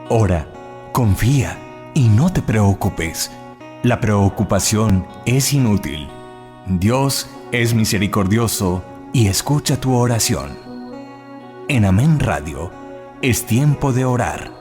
Ora, confía y no te preocupes. La preocupación es inútil. Dios es misericordioso y escucha tu oración. En Amén Radio, es tiempo de orar.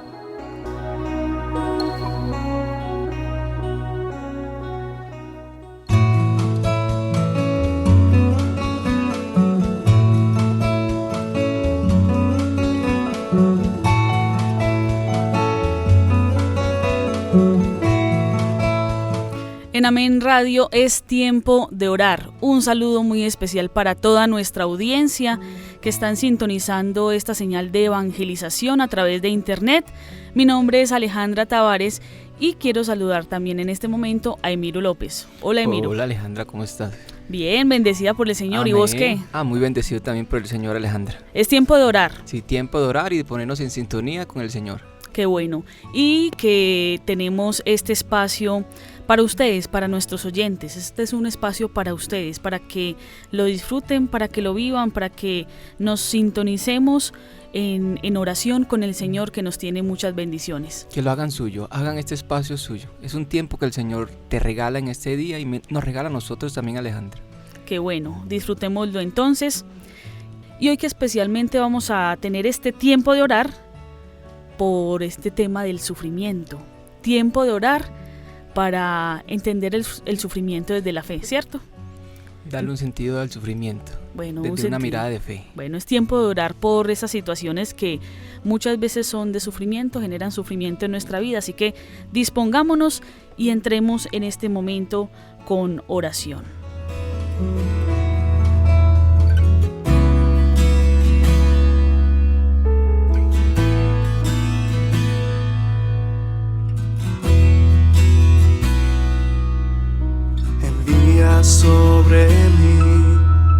En Amén Radio es tiempo de orar. Un saludo muy especial para toda nuestra audiencia que están sintonizando esta señal de evangelización a través de internet. Mi nombre es Alejandra Tavares y quiero saludar también en este momento a Emiro López. Hola, Emiro. Hola, Alejandra, ¿cómo estás? Bien, bendecida por el Señor. Amén. ¿Y vos qué? Muy bendecido también por el Señor, Alejandra. Es tiempo de orar. Sí, tiempo de orar y de ponernos en sintonía con el Señor. Qué bueno. Y que tenemos este espacio para ustedes, para nuestros oyentes. Este es un espacio para ustedes, para que lo disfruten, para que lo vivan, para que nos sintonicemos en oración con el Señor, que nos tiene muchas bendiciones. Que lo hagan suyo, hagan este espacio suyo. Es un tiempo que el Señor te regala en este día y nos regala a nosotros también, Alejandra. Qué bueno, disfrutémoslo entonces. Y hoy que especialmente vamos a tener este tiempo de orar por este tema del sufrimiento. Tiempo de orar para entender el sufrimiento desde la fe, ¿cierto? Darle un sentido al sufrimiento, bueno, desde una mirada de fe. Bueno, es tiempo de orar por esas situaciones que muchas veces son de sufrimiento, generan sufrimiento en nuestra vida, así que dispongámonos y entremos en este momento con oración. Sobre mí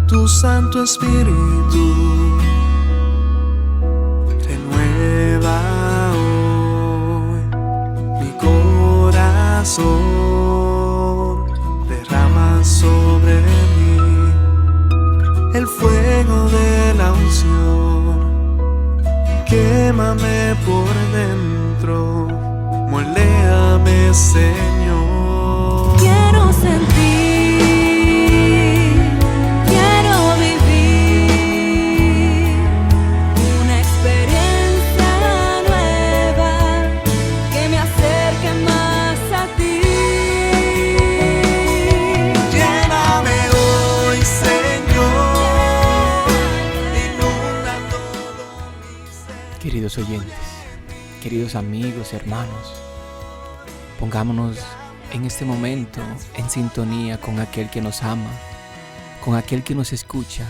tu Santo Espíritu, renueva hoy mi corazón, derrama sobre mí el fuego de la unción, quémame por dentro, moléame, Señor. Quiero sentir, Queridos oyentes, queridos amigos, hermanos, pongámonos en este momento en sintonía con aquel que nos ama, con aquel que nos escucha,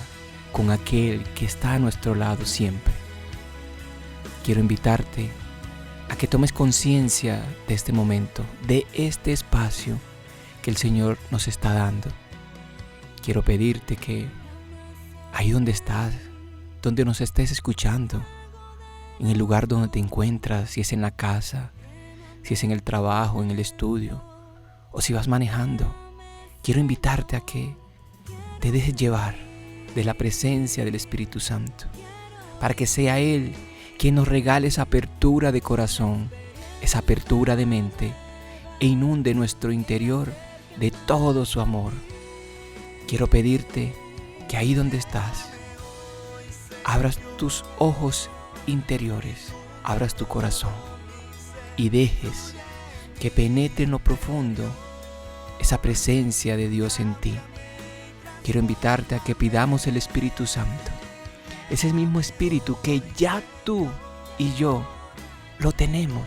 con aquel que está a nuestro lado siempre. Quiero invitarte a que tomes conciencia de este momento, de este espacio que el Señor nos está dando. Quiero pedirte que ahí donde estás, donde nos estés escuchando, en el lugar donde te encuentras, si es en la casa, si es en el trabajo, en el estudio, o si vas manejando, quiero invitarte a que te dejes llevar de la presencia del Espíritu Santo, para que sea Él quien nos regale esa apertura de corazón, esa apertura de mente, e inunde nuestro interior de todo su amor. Quiero pedirte que ahí donde estás, abras tus ojos interiores, abras tu corazón y dejes que penetre en lo profundo esa presencia de Dios en ti. Quiero invitarte a que pidamos el Espíritu Santo, ese mismo Espíritu que ya tú y yo lo tenemos,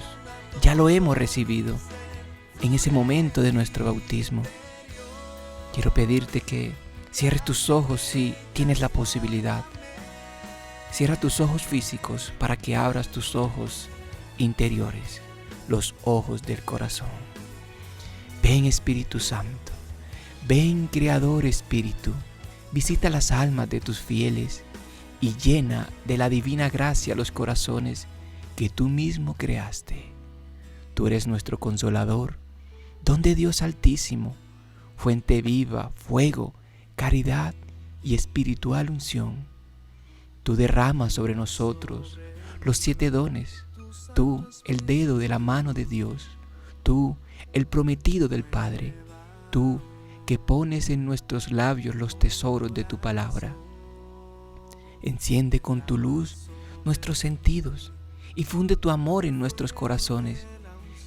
ya lo hemos recibido en ese momento de nuestro bautismo. Quiero pedirte que cierres tus ojos si tienes la posibilidad. Cierra tus ojos físicos para que abras tus ojos interiores, los ojos del corazón. Ven, Espíritu Santo, ven, Creador Espíritu, visita las almas de tus fieles y llena de la divina gracia los corazones que tú mismo creaste. Tú eres nuestro consolador, don de Dios Altísimo, fuente viva, fuego, caridad y espiritual unción. Tú derramas sobre nosotros los 7 dones, tú, el dedo de la mano de Dios, tú, el prometido del Padre, tú que pones en nuestros labios los tesoros de tu palabra. Enciende con tu luz nuestros sentidos y funde tu amor en nuestros corazones,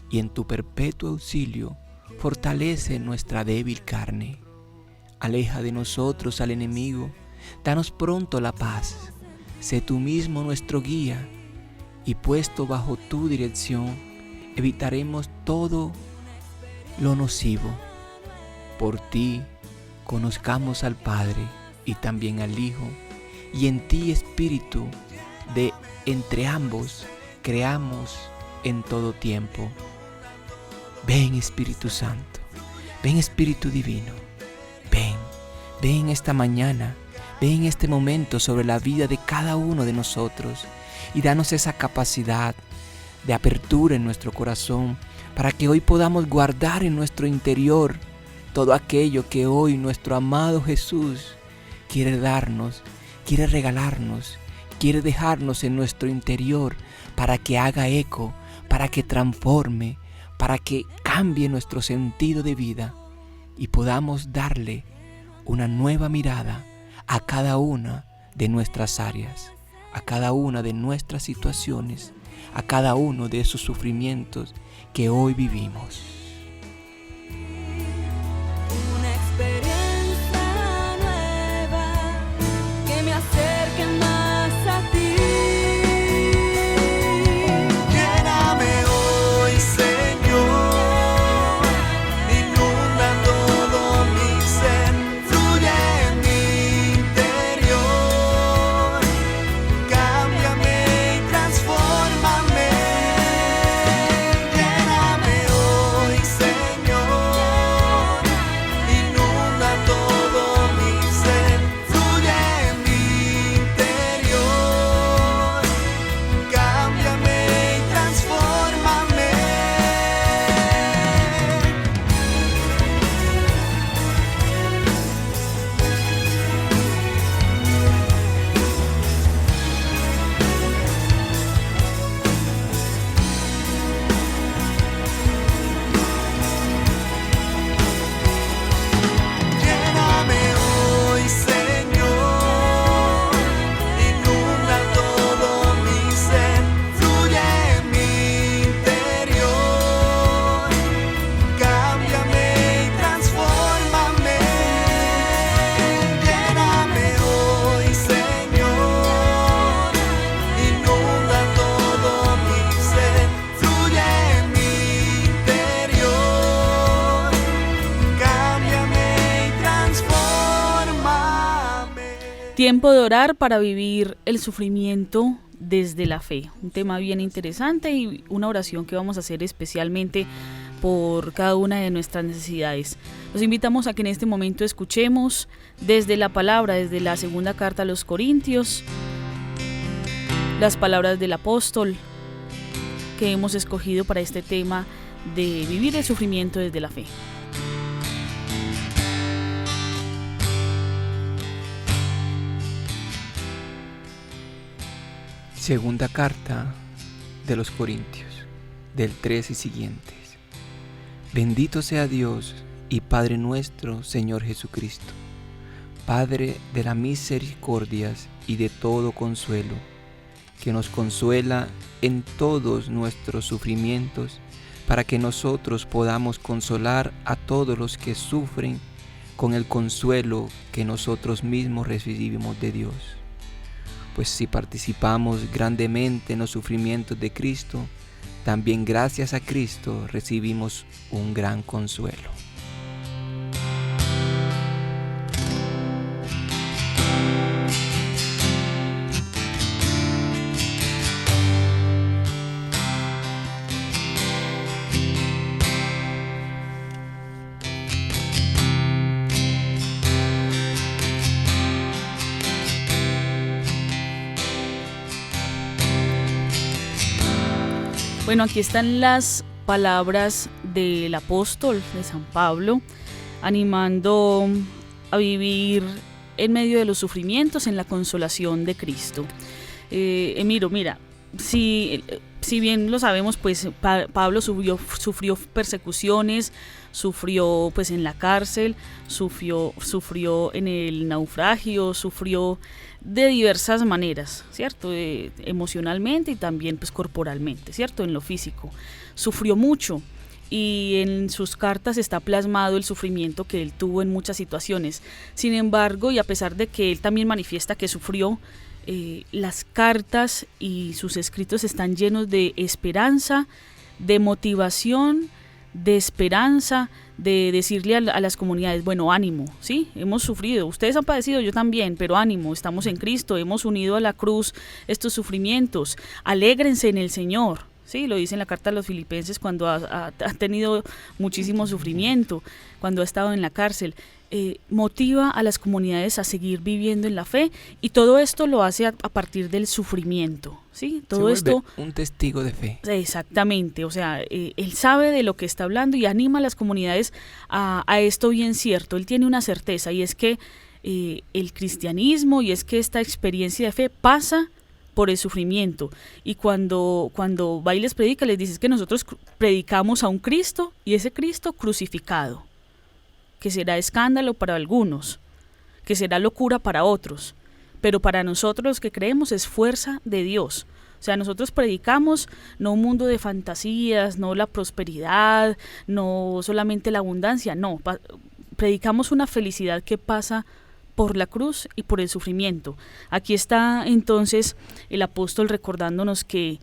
y en tu perpetuo auxilio fortalece nuestra débil carne. Aleja de nosotros al enemigo, danos pronto la paz. Sé tú mismo nuestro guía, y puesto bajo tu dirección, evitaremos todo lo nocivo. Por ti conozcamos al Padre y también al Hijo, y en ti, Espíritu, de entre ambos creamos en todo tiempo. Ven, Espíritu Santo, ven, Espíritu Divino, ven esta mañana, ven en este momento sobre la vida de cada uno de nosotros y danos esa capacidad de apertura en nuestro corazón para que hoy podamos guardar en nuestro interior todo aquello que hoy nuestro amado Jesús quiere darnos, quiere regalarnos, quiere dejarnos en nuestro interior para que haga eco, para que transforme, para que cambie nuestro sentido de vida y podamos darle una nueva mirada a cada una de nuestras áreas, a cada una de nuestras situaciones, a cada uno de esos sufrimientos que hoy vivimos. Una experiencia nueva que me acerque más a ti. Lléname hoy, Señor, inunda todo mi ser, fluye en mi interior, cámbiame y transfórmame. Lléname hoy, Señor, inunda todo mi ser, fluye en mi interior, cámbiame y transfórmame. Lléname hoy, Señor, inunda todo mi ser, fluye en mi interior, cámbiame y transfórmame. Lléname hoy, Señor, inunda todo mi ser, fluye en mi interior, cámbiame y transfórmame. Tiempo de orar para vivir el sufrimiento desde la fe. Un tema bien interesante y una oración que vamos a hacer especialmente por cada una de nuestras necesidades. Los invitamos a que en este momento escuchemos desde la palabra, desde la segunda carta a los Corintios, las palabras del apóstol que hemos escogido para este tema de vivir el sufrimiento desde la fe. Segunda carta de los Corintios, del 3 y siguientes. Bendito sea Dios y Padre nuestro, Señor Jesucristo, Padre de las misericordias y de todo consuelo, que nos consuela en todos nuestros sufrimientos, para que nosotros podamos consolar a todos los que sufren con el consuelo que nosotros mismos recibimos de Dios. Pues si participamos grandemente en los sufrimientos de Cristo, también gracias a Cristo recibimos un gran consuelo. Bueno, aquí están las palabras del apóstol de San Pablo, animando a vivir en medio de los sufrimientos en la consolación de Cristo. Emiro, mira, si si bien lo sabemos, pues Pablo sufrió persecuciones, sufrió pues en la cárcel, sufrió en el naufragio, sufrió de diversas maneras, ¿cierto? Emocionalmente y también pues corporalmente, ¿cierto? En lo físico. Sufrió mucho y en sus cartas está plasmado el sufrimiento que él tuvo en muchas situaciones. Sin embargo, y a pesar de que él también manifiesta que sufrió, las cartas y sus escritos están llenos de esperanza, de motivación, de esperanza, de decirle a las comunidades, bueno, ánimo, ¿sí? Hemos sufrido, ustedes han padecido, yo también, pero ánimo, estamos en Cristo, hemos unido a la cruz estos sufrimientos, alégrense en el Señor, ¿sí? Lo dice en la carta a los Filipenses cuando ha tenido muchísimo sufrimiento, cuando ha estado en la cárcel. Motiva a las comunidades a seguir viviendo en la fe, y todo esto lo hace a partir del sufrimiento, ¿sí? Todo esto un testigo de fe. Exactamente, o sea, él sabe de lo que está hablando y anima a las comunidades a esto bien cierto. Él tiene una certeza, y es que el cristianismo, y es que esta experiencia de fe pasa por el sufrimiento, y cuando va y les predica, les dice que nosotros predicamos a un Cristo, y ese Cristo crucificado, que será escándalo para algunos, que será locura para otros, pero para nosotros los que creemos es fuerza de Dios. O sea, nosotros predicamos no un mundo de fantasías, no la prosperidad, no solamente la abundancia, no, predicamos una felicidad que pasa por la cruz y por el sufrimiento. Aquí está entonces el apóstol recordándonos que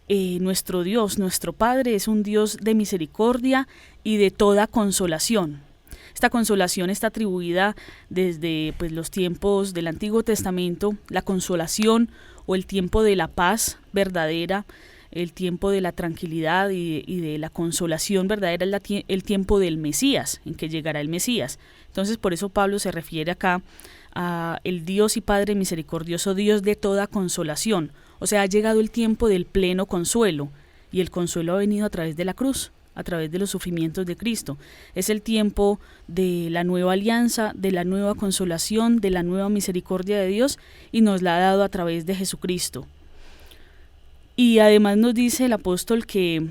nuestro Dios, nuestro Padre, es un Dios de misericordia y de toda consolación. Esta consolación está atribuida desde pues, los tiempos del Antiguo Testamento, la consolación o el tiempo de la paz verdadera, el tiempo de la tranquilidad y de la consolación verdadera, el tiempo del Mesías, en que llegará el Mesías. Entonces por eso Pablo se refiere acá a el Dios y Padre misericordioso, Dios de toda consolación. O sea, ha llegado el tiempo del pleno consuelo, y el consuelo ha venido a través de la cruz, a través de los sufrimientos de Cristo. Es el tiempo de la nueva alianza, de la nueva consolación, de la nueva misericordia de Dios, y nos la ha dado a través de Jesucristo. Y además nos dice el apóstol que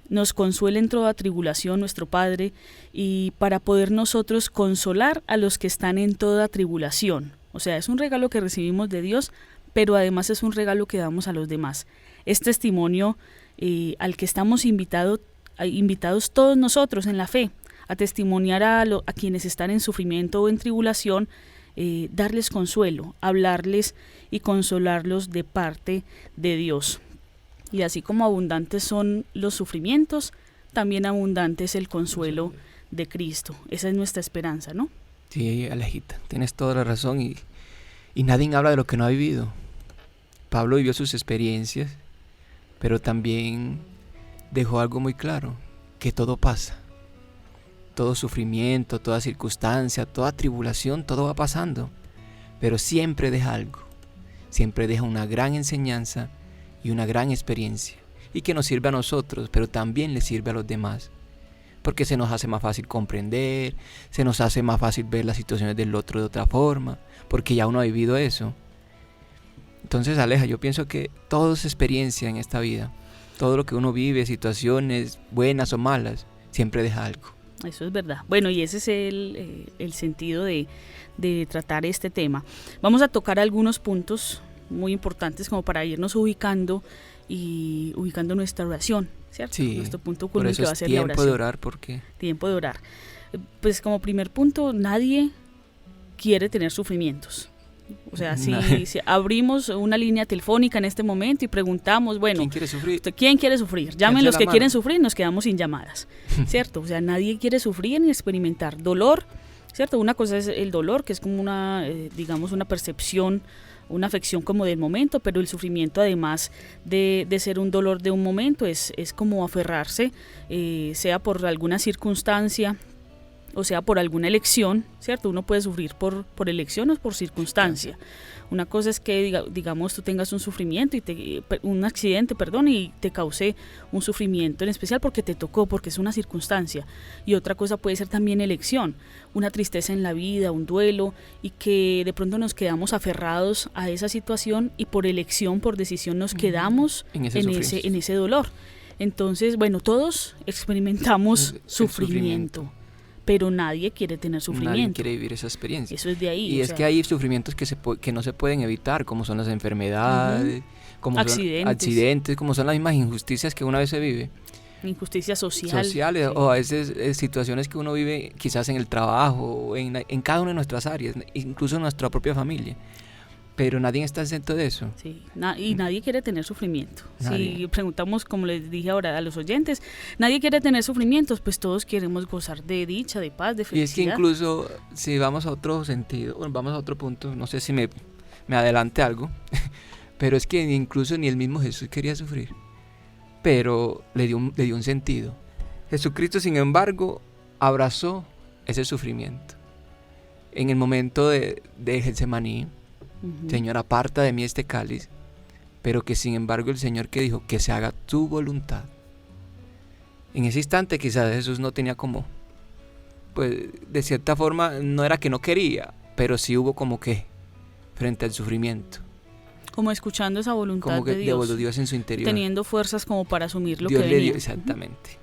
nos consuela en toda tribulación nuestro Padre, y para poder nosotros consolar a los que están en toda tribulación. O sea, es un regalo que recibimos de Dios, pero además es un regalo que damos a los demás. Es testimonio al que estamos invitados todos nosotros en la fe, a testimoniar a quienes están en sufrimiento o en tribulación, darles consuelo, hablarles y consolarlos de parte de Dios. Y así como abundantes son los sufrimientos, también abundante es el consuelo de Cristo. Esa es nuestra esperanza, ¿no? Sí, Alejita, tienes toda la razón, y nadie habla de lo que no ha vivido. Pablo vivió sus experiencias, pero también dejó algo muy claro, que todo pasa. Todo sufrimiento, toda circunstancia, toda tribulación, todo va pasando, pero siempre deja algo, siempre deja una gran enseñanza y una gran experiencia, y que nos sirve a nosotros, pero también le sirve a los demás, porque se nos hace más fácil comprender, se nos hace más fácil ver las situaciones del otro de otra forma, porque ya uno ha vivido eso. Entonces, Aleja, yo pienso que todo es experiencia en esta vida. Todo lo que uno vive, situaciones buenas o malas, siempre deja algo. Eso es verdad. Bueno, y ese es el sentido de tratar este tema. Vamos a tocar algunos puntos muy importantes como para irnos ubicando y ubicando nuestra oración, ¿cierto? Sí, nuestro punto por culminante eso que va a es ser la oración. tiempo de orar, porque Tiempo de orar. Pues como primer punto, nadie quiere tener sufrimientos. O sea, si abrimos una línea telefónica en este momento y preguntamos, bueno, ¿quién quiere sufrir? ¿Quién quiere sufrir? Llamen los que mano. quieren sufrir, nos quedamos sin llamadas, ¿cierto? O sea, nadie quiere sufrir ni experimentar dolor, ¿cierto? Una cosa es el dolor, que es como una, digamos, una percepción, una afección como del momento, pero el sufrimiento, además de ser un dolor de un momento, es como aferrarse, sea por alguna circunstancia, o sea por alguna elección, ¿cierto? Uno puede sufrir por elección o por circunstancia. Una cosa es que, digamos, tú tengas un sufrimiento, un accidente, perdón, y te cause un sufrimiento en especial porque te tocó, porque es una circunstancia. Y otra cosa puede ser también elección, una tristeza en la vida, un duelo, y que de pronto nos quedamos aferrados a esa situación y por elección, por decisión, nos quedamos en ese dolor. Entonces, bueno, todos experimentamos sufrimiento. Pero nadie quiere tener sufrimiento. Nadie quiere vivir esa experiencia. Eso es de ahí. Y es que hay sufrimientos que no se pueden evitar, como son las enfermedades, como son accidentes, como son las mismas injusticias que una vez se vive. Injusticias sociales. Sí. O a veces situaciones que uno vive quizás en el trabajo, o en cada una de nuestras áreas, incluso en nuestra propia familia. Pero nadie está exento de eso. Sí, y nadie quiere tener sufrimiento. Nadie. Si preguntamos, como les dije ahora a los oyentes, nadie quiere tener sufrimientos, pues todos queremos gozar de dicha, de paz, de felicidad. Y es que incluso, si vamos a otro sentido, vamos a otro punto, no sé si me adelante algo, pero es que incluso ni el mismo Jesús quería sufrir, pero le dio un sentido. Jesucristo, sin embargo, abrazó ese sufrimiento. En el momento de Getsemaní, Señor, aparta de mí este cáliz, pero que sin embargo el Señor que dijo, que se haga tu voluntad. En ese instante quizás Jesús no tenía como, pues de cierta forma no era que no quería, pero sí hubo como que frente al sufrimiento. Como escuchando esa voluntad como que de Dios. De Dios en su interior. Teniendo fuerzas como para asumir lo Dios que le venía. dio, exactamente.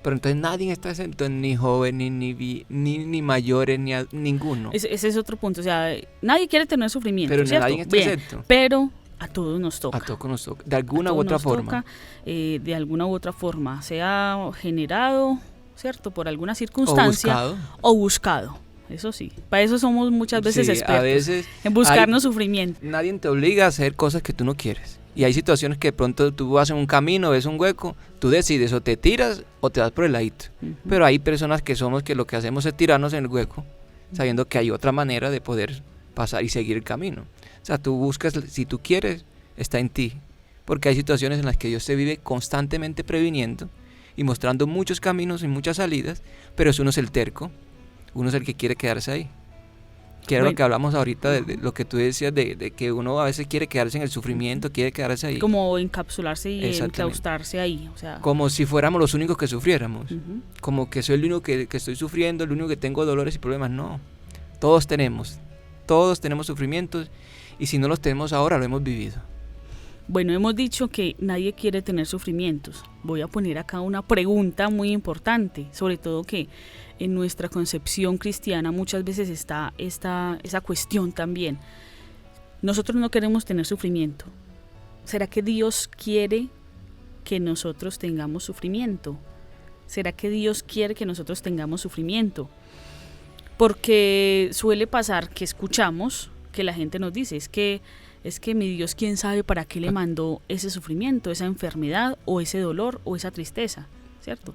Pero entonces nadie está exento, ni joven, ni mayores, ni ninguno. Ese es otro punto, o sea, nadie quiere tener sufrimiento, Pero ¿cierto? nadie está Bien, exento. pero a todos nos toca. A todos nos toca, de alguna u otra forma. De alguna u otra forma, sea generado, ¿cierto? Por alguna circunstancia. O buscado. Eso sí, para eso somos muchas veces expertos, a veces en buscarnos sufrimiento. Nadie te obliga a hacer cosas que tú no quieres. Y hay situaciones que de pronto tú vas en un camino, ves un hueco, tú decides o te tiras o te vas por el ladito. Pero hay personas que lo que hacemos es tirarnos en el hueco, sabiendo que hay otra manera de poder pasar y seguir el camino. O sea, tú buscas, si tú quieres, está en ti. Porque hay situaciones en las que Dios te vive constantemente previniendo y mostrando muchos caminos y muchas salidas, pero uno es el terco, uno es el que quiere quedarse ahí. Que era lo que hablamos ahorita, de lo que tú decías, de que uno a veces quiere quedarse en el sufrimiento, quiere quedarse ahí. Como encapsularse y enclaustrarse ahí. O sea, como si fuéramos los únicos que sufriéramos. Como que soy el único que estoy sufriendo, el único que tengo dolores y problemas. No, todos tenemos sufrimientos, y si no los tenemos ahora, lo hemos vivido. Bueno, hemos dicho que nadie quiere tener sufrimientos. Voy a poner acá una pregunta muy importante, sobre todo que en nuestra concepción cristiana muchas veces está esa cuestión también. Nosotros no queremos tener sufrimiento. ¿Será que Dios quiere que nosotros tengamos sufrimiento? ¿Será que Dios quiere que nosotros tengamos sufrimiento? Porque suele pasar que escuchamos que la gente nos dice, es que mi Dios, ¿quién sabe para qué le mandó ese sufrimiento, esa enfermedad o ese dolor o esa tristeza? ¿Cierto?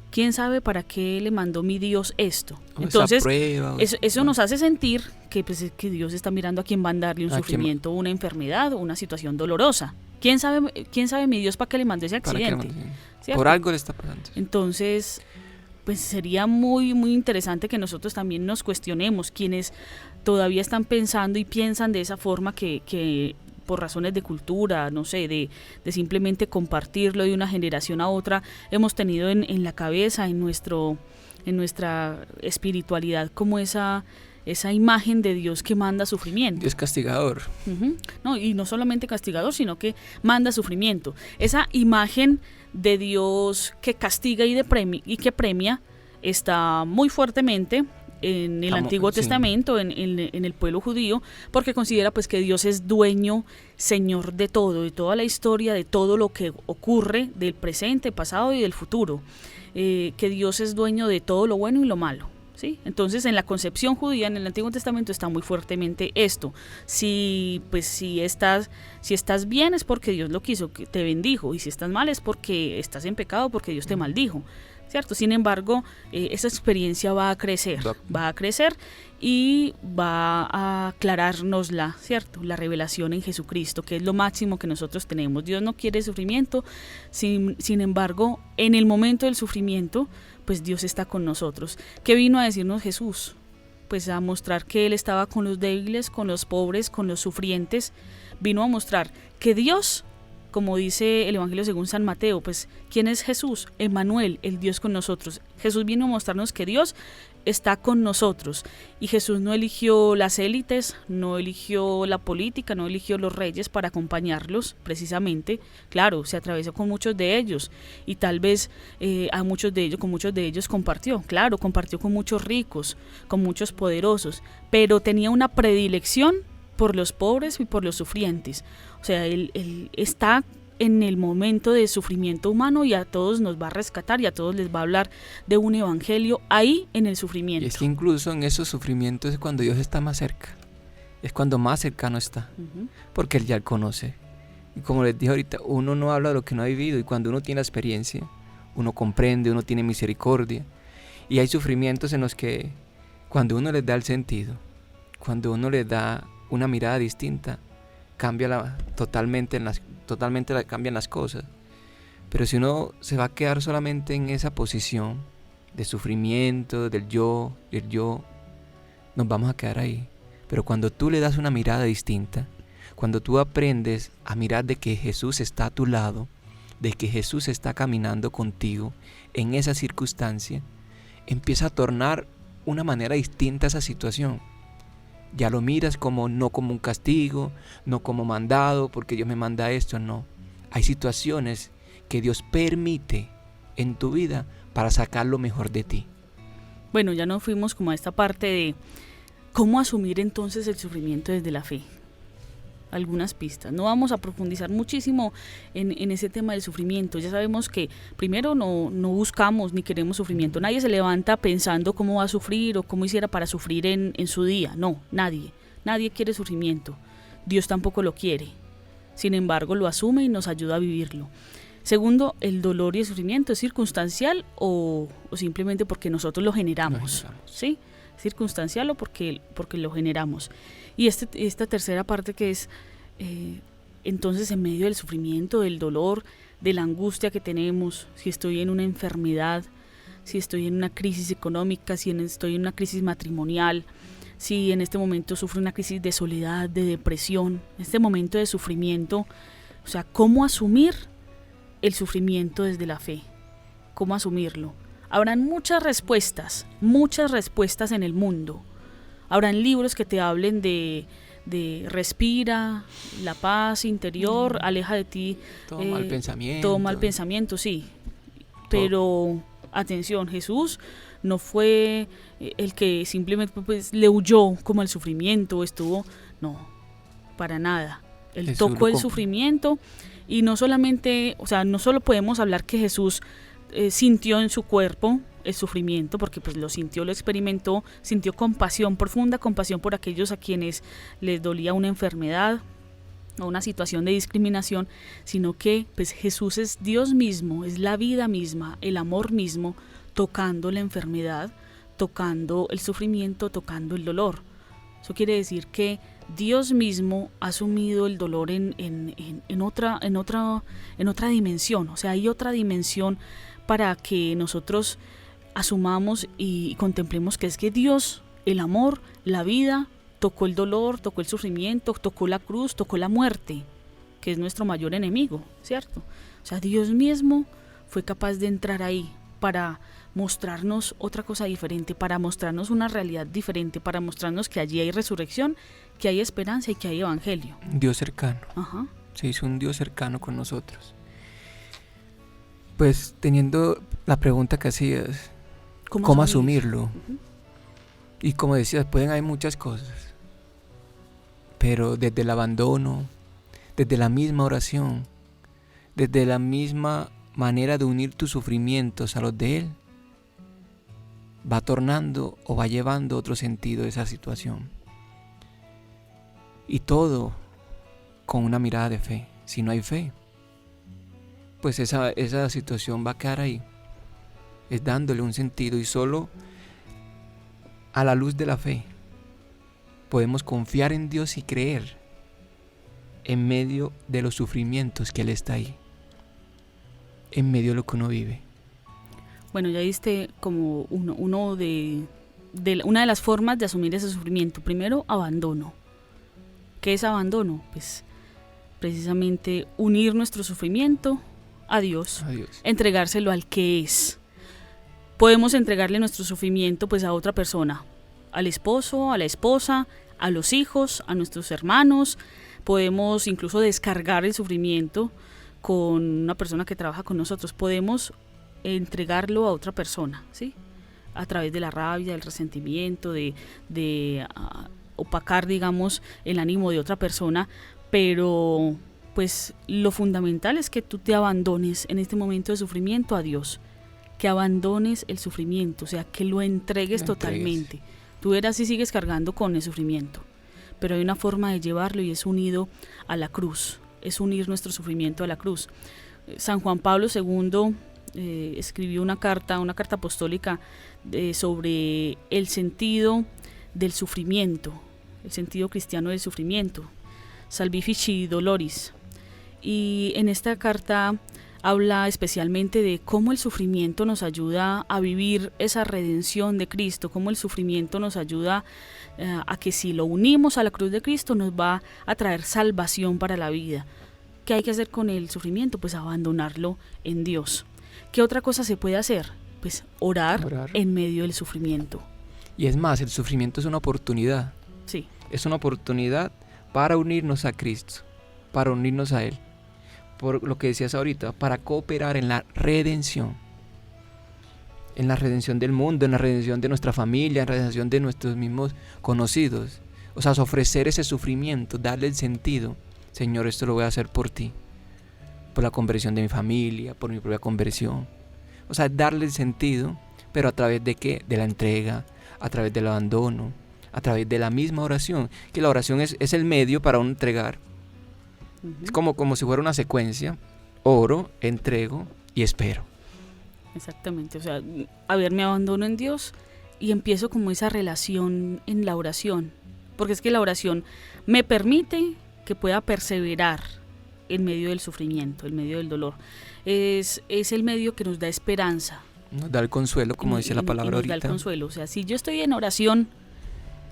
¿Quién sabe para qué le mandó mi Dios esto? Entonces, eso nos hace sentir que Dios está mirando a quién va a darle un sufrimiento, una enfermedad o una situación dolorosa. ¿Quién sabe mi Dios para qué le mandó ese accidente? Por algo le está pasando. Entonces, pues sería muy, muy interesante que nosotros también nos cuestionemos, quienes todavía están pensando y piensan de esa forma que por razones de cultura, no sé, de simplemente compartirlo de una generación a otra, hemos tenido en la cabeza, en nuestra espiritualidad, como esa imagen de Dios que manda sufrimiento. Dios castigador. No, y no solamente castigador, sino que manda sufrimiento. Esa imagen de Dios que castiga y que premia está muy fuertemente en el Antiguo Testamento, en el pueblo judío, porque considera pues que Dios es dueño, Señor de todo, de toda la historia, de todo lo que ocurre, del presente, pasado y del futuro, que Dios es dueño de todo lo bueno y lo malo, ¿sí? Entonces en la concepción judía, en el Antiguo Testamento, está muy fuertemente esto. Si estás bien es porque Dios lo quiso, que te bendijo, y si estás mal es porque estás en pecado, porque Dios te maldijo, ¿cierto? Sin embargo, esa experiencia va a crecer y va a aclarárnosla, ¿cierto? La revelación en Jesucristo, que es lo máximo que nosotros tenemos. Dios no quiere sufrimiento, sin embargo, en el momento del sufrimiento, pues Dios está con nosotros. ¿Qué vino a decirnos Jesús? pues a mostrar que Él estaba con los débiles, con los pobres, con los sufrientes. Vino a mostrar que Dios, como dice el Evangelio según San Mateo, pues ¿quién es Jesús? Emmanuel, el Dios con nosotros. Jesús vino a mostrarnos que Dios está con nosotros, y Jesús no eligió las élites, no eligió la política, no eligió los reyes para acompañarlos precisamente. Claro, se atravesó con muchos de ellos, y tal vez con muchos de ellos compartió, claro, compartió con muchos ricos, con muchos poderosos, pero tenía una predilección por los pobres y por los sufrientes. O sea, él está en el momento de sufrimiento humano, y a todos nos va a rescatar, y a todos les va a hablar de un evangelio ahí en el sufrimiento. Y es que incluso en esos sufrimientos es cuando Dios está más cerca, es cuando más cercano está, porque Él ya conoce. Y como les dije ahorita, uno no habla de lo que no ha vivido, y cuando uno tiene la experiencia, uno comprende, uno tiene misericordia. Y hay sufrimientos en los que cuando uno les da el sentido, cuando uno les da una mirada distinta, totalmente cambian las cosas. Pero si uno se va a quedar solamente en esa posición de sufrimiento, del yo, nos vamos a quedar ahí. Pero cuando tú le das una mirada distinta, cuando tú aprendes a mirar de que Jesús está a tu lado, de que Jesús está caminando contigo en esa circunstancia, empieza a tornar una manera distinta a esa situación. Ya lo miras no como un castigo, no como mandado, porque Dios me manda esto, no. Hay situaciones que Dios permite en tu vida para sacar lo mejor de ti. Bueno, ya nos fuimos como a esta parte de cómo asumir entonces el sufrimiento desde la fe. Algunas pistas. No vamos a profundizar muchísimo en ese tema del sufrimiento. Ya sabemos que primero no buscamos ni queremos sufrimiento. Nadie se levanta pensando cómo va a sufrir o cómo hiciera para sufrir en su día. No, nadie quiere sufrimiento. Dios tampoco lo quiere. Sin embargo, lo asume y nos ayuda a vivirlo. Segundo, el dolor y el sufrimiento es circunstancial o simplemente porque nosotros lo generamos. ¿Sí? Circunstancial o porque lo generamos. Y esta tercera parte que es entonces en medio del sufrimiento, del dolor, de la angustia que tenemos, si estoy en una enfermedad, si estoy en una crisis económica, si estoy en una crisis matrimonial, si en este momento sufro una crisis de soledad, de depresión, este momento de sufrimiento, o sea, ¿cómo asumir el sufrimiento desde la fe? ¿Cómo asumirlo? Habrán muchas respuestas en el mundo. Habrán libros que te hablen de respira, la paz interior, aleja de ti todo mal pensamiento. Todo mal pensamiento, sí. Pero atención, Jesús no fue el que simplemente pues le huyó como al sufrimiento, no, para nada. Él tocó el sufrimiento, y no solamente, o sea, no solo podemos hablar que Jesús sintió en su cuerpo el sufrimiento, porque pues lo sintió, lo experimentó, sintió compasión, profunda compasión por aquellos a quienes les dolía una enfermedad o una situación de discriminación, sino que pues Jesús es Dios mismo, es la vida misma, el amor mismo, tocando la enfermedad, tocando el sufrimiento, tocando el dolor. Eso quiere decir que Dios mismo ha asumido el dolor en otra dimensión. O sea, hay otra dimensión para que nosotros asumamos y contemplemos que es que Dios, el amor, la vida, tocó el dolor, tocó el sufrimiento, tocó la cruz, tocó la muerte, que es nuestro mayor enemigo, ¿cierto? O sea, Dios mismo fue capaz de entrar ahí para mostrarnos otra cosa diferente, para mostrarnos una realidad diferente, para mostrarnos que allí hay resurrección, que hay esperanza y que hay evangelio. Dios cercano. Ajá. Se hizo un Dios cercano con nosotros. Pues teniendo la pregunta que hacías, ¿cómo asumirlo? Uh-huh. Y como decías, pueden haber muchas cosas, pero desde el abandono, desde la misma oración, desde la misma manera de unir tus sufrimientos a los de Él, va tornando o va llevando otro sentido esa situación. Y todo con una mirada de fe. Si no hay fe, pues esa situación va a quedar ahí. Es dándole un sentido, y solo a la luz de la fe podemos confiar en Dios y creer en medio de los sufrimientos que Él está ahí, en medio de lo que uno vive. Bueno, ya diste como uno de una de las formas de asumir ese sufrimiento. Primero, abandono. ¿Qué es abandono? Pues precisamente unir nuestro sufrimiento a Dios, entregárselo al que es. Podemos entregarle nuestro sufrimiento pues a otra persona, al esposo, a la esposa, a los hijos, a nuestros hermanos. Podemos incluso descargar el sufrimiento con una persona que trabaja con nosotros. Podemos entregarlo a otra persona, ¿sí? A través de la rabia, del resentimiento, de opacar, digamos, el ánimo de otra persona, pero pues lo fundamental es que tú te abandones en este momento de sufrimiento a Dios, que abandones el sufrimiento, o sea, que lo entregues totalmente. Tú verás si sigues cargando con el sufrimiento, pero hay una forma de llevarlo y es unido a la cruz, es unir nuestro sufrimiento a la cruz. San Juan Pablo II escribió una carta apostólica sobre el sentido del sufrimiento, el sentido cristiano del sufrimiento, Salvifici Doloris. Y en esta carta habla especialmente de cómo el sufrimiento nos ayuda a vivir esa redención de Cristo, cómo el sufrimiento nos ayuda a que si lo unimos a la cruz de Cristo nos va a traer salvación para la vida. ¿Qué hay que hacer con el sufrimiento? Pues abandonarlo en Dios. ¿Qué otra cosa se puede hacer? Pues orar en medio del sufrimiento. Y es más, el sufrimiento es una oportunidad. Sí. Es una oportunidad para unirnos a Cristo, para unirnos a Él. Por lo que decías ahorita, para cooperar en la redención del mundo, en la redención de nuestra familia, en la redención de nuestros mismos conocidos. O sea, ofrecer ese sufrimiento, darle el sentido. Señor, esto lo voy a hacer por ti, por la conversión de mi familia, por mi propia conversión. O sea, darle el sentido, pero a través de ¿qué? De la entrega, a través del abandono, a través de la misma oración, que la oración es el medio para uno entregar. Es como si fuera una secuencia: oro, entrego y espero. Exactamente, o sea, a ver, me abandono en Dios y empiezo como esa relación en la oración, porque es que la oración me permite que pueda perseverar en medio del sufrimiento, en medio del dolor. Es el medio que nos da esperanza. Nos da el consuelo, como dice la palabra ahorita. Nos da el consuelo, o sea, si yo estoy en oración,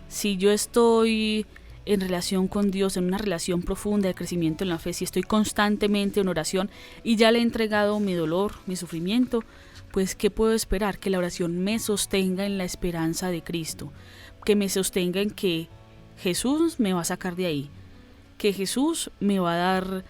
si yo estoy en relación con Dios, en una relación profunda de crecimiento en la fe, si estoy constantemente en oración y ya le he entregado mi dolor, mi sufrimiento, pues ¿qué puedo esperar? Que la oración me sostenga en la esperanza de Cristo, que me sostenga en que Jesús me va a sacar de ahí, que Jesús me va a dar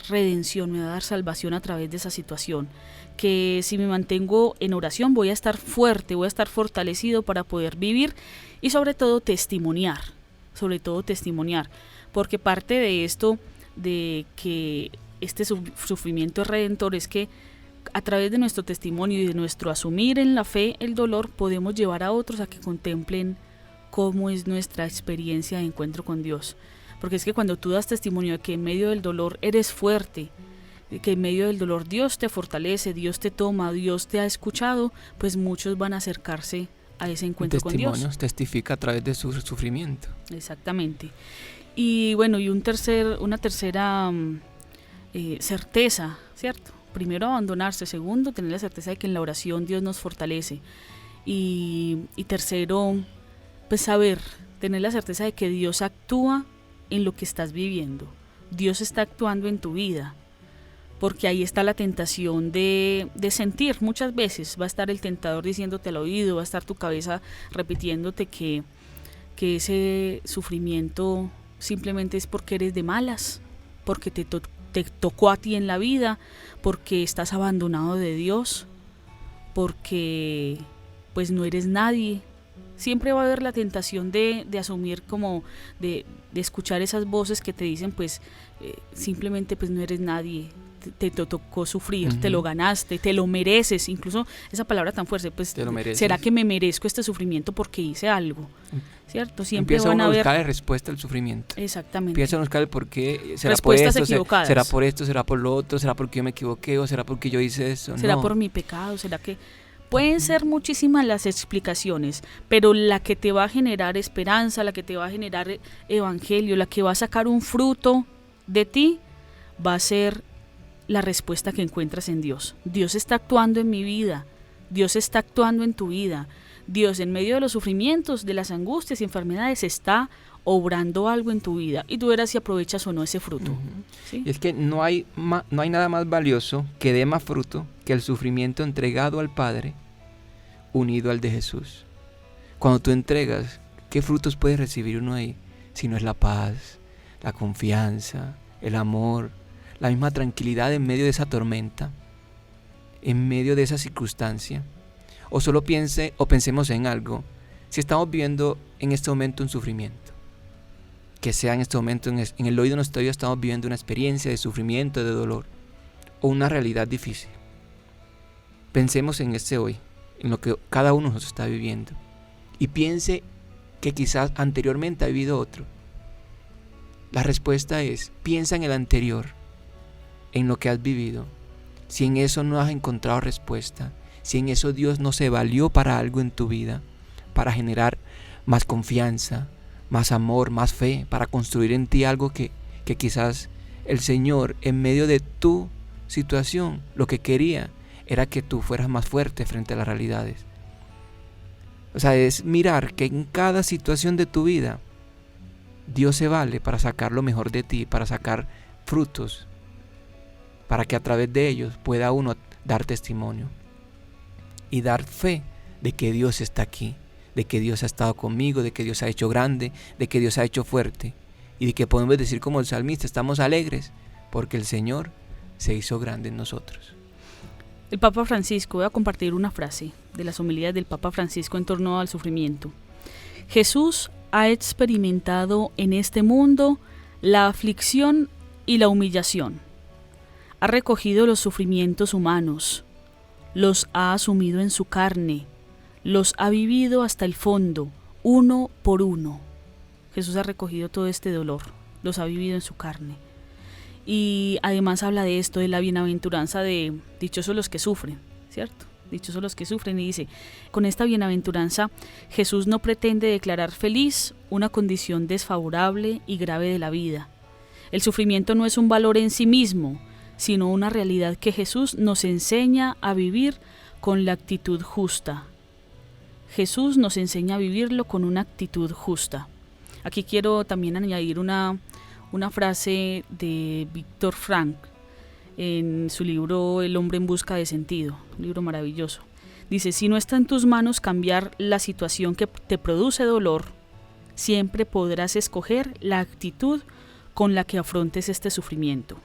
redención, me va a dar salvación a través de esa situación, que si me mantengo en oración voy a estar fuerte, voy a estar fortalecido para poder vivir y sobre todo testimoniar, porque parte de esto, de que este sufrimiento es redentor, es que a través de nuestro testimonio y de nuestro asumir en la fe el dolor, podemos llevar a otros a que contemplen cómo es nuestra experiencia de encuentro con Dios. Porque es que cuando tú das testimonio de que en medio del dolor eres fuerte, de que en medio del dolor Dios te fortalece, Dios te toma, Dios te ha escuchado, pues muchos van a acercarse a ese encuentro con Dios. Testimonios testifica a través de su sufrimiento. Exactamente. Y bueno, y una tercera certeza, ¿cierto? Primero, abandonarse. Segundo, tener la certeza de que en la oración Dios nos fortalece. Y tercero, pues tener la certeza de que Dios actúa en lo que estás viviendo. Dios está actuando en tu vida. Porque ahí está la tentación de sentir. Muchas veces va a estar el tentador diciéndote al oído, va a estar tu cabeza repitiéndote que ese sufrimiento simplemente es porque eres de malas, porque te tocó a ti en la vida, porque estás abandonado de Dios, porque pues no eres nadie. Siempre va a haber la tentación de asumir como de escuchar esas voces que te dicen pues simplemente pues no eres nadie, te tocó sufrir, te lo ganaste, te lo mereces, incluso esa palabra tan fuerte, pues ¿será que me merezco este sufrimiento porque hice algo? ¿Cierto? Siempre empieza van uno a haber buscar respuesta al sufrimiento. Exactamente. Empieza a buscar el por qué, será respuestas por esto, equivocadas. será por esto, será por lo otro, será porque yo me equivoqué o será porque yo hice eso. ¿Será no. por mi pecado? ¿Será que...? Pueden ser muchísimas las explicaciones, pero la que te va a generar esperanza, la que te va a generar evangelio, la que va a sacar un fruto de ti, va a ser la respuesta que encuentras en Dios. Dios está actuando en mi vida, Dios está actuando en tu vida, Dios en medio de los sufrimientos, de las angustias y enfermedades está obrando algo en tu vida y tú verás si aprovechas o no ese fruto. ¿Sí? Y es que no hay nada más valioso que dé más fruto que el sufrimiento entregado al Padre, unido al de Jesús. Cuando tú entregas, ¿qué frutos puedes recibir uno ahí? Si no es la paz, la confianza, el amor, la misma tranquilidad en medio de esa tormenta, en medio de esa circunstancia. O solo pensemos en algo. Si estamos viviendo en este momento un sufrimiento, que sea en este momento en el oído de nuestro oído estamos viviendo una experiencia de sufrimiento, de dolor, o una realidad difícil. Pensemos en este hoy, en lo que cada uno de nosotros está viviendo. Y piense que quizás anteriormente ha vivido otro. La respuesta es, piensa en el anterior, en lo que has vivido. Si en eso no has encontrado respuesta, si en eso Dios no se valió para algo en tu vida, para generar más confianza, más amor, más fe, para construir en ti algo que quizás el Señor en medio de tu situación lo que quería era que tú fueras más fuerte frente a las realidades. O sea, es mirar que en cada situación de tu vida Dios se vale para sacar lo mejor de ti, para sacar frutos, para que a través de ellos pueda uno dar testimonio y dar fe de que Dios está aquí, de que Dios ha estado conmigo, de que Dios ha hecho grande, de que Dios ha hecho fuerte y de que podemos decir como el salmista, estamos alegres porque el Señor se hizo grande en nosotros. El Papa Francisco, voy a compartir una frase de las homilías del Papa Francisco en torno al sufrimiento. Jesús ha experimentado en este mundo la aflicción y la humillación. Ha recogido los sufrimientos humanos, los ha asumido en su carne, los ha vivido hasta el fondo, uno por uno. Jesús ha recogido todo este dolor, los ha vivido en su carne. Y además habla de esto, de la bienaventuranza de dichosos los que sufren, ¿cierto? Dichosos los que sufren, y dice, con esta bienaventuranza Jesús no pretende declarar feliz una condición desfavorable y grave de la vida. El sufrimiento no es un valor en sí mismo, sino una realidad que Jesús nos enseña a vivir con la actitud justa. Jesús nos enseña a vivirlo con una actitud justa. Aquí quiero también añadir una frase de Víctor Frank en su libro El hombre en busca de sentido, un libro maravilloso. Dice, si no está en tus manos cambiar la situación que te produce dolor, siempre podrás escoger la actitud con la que afrontes este sufrimiento.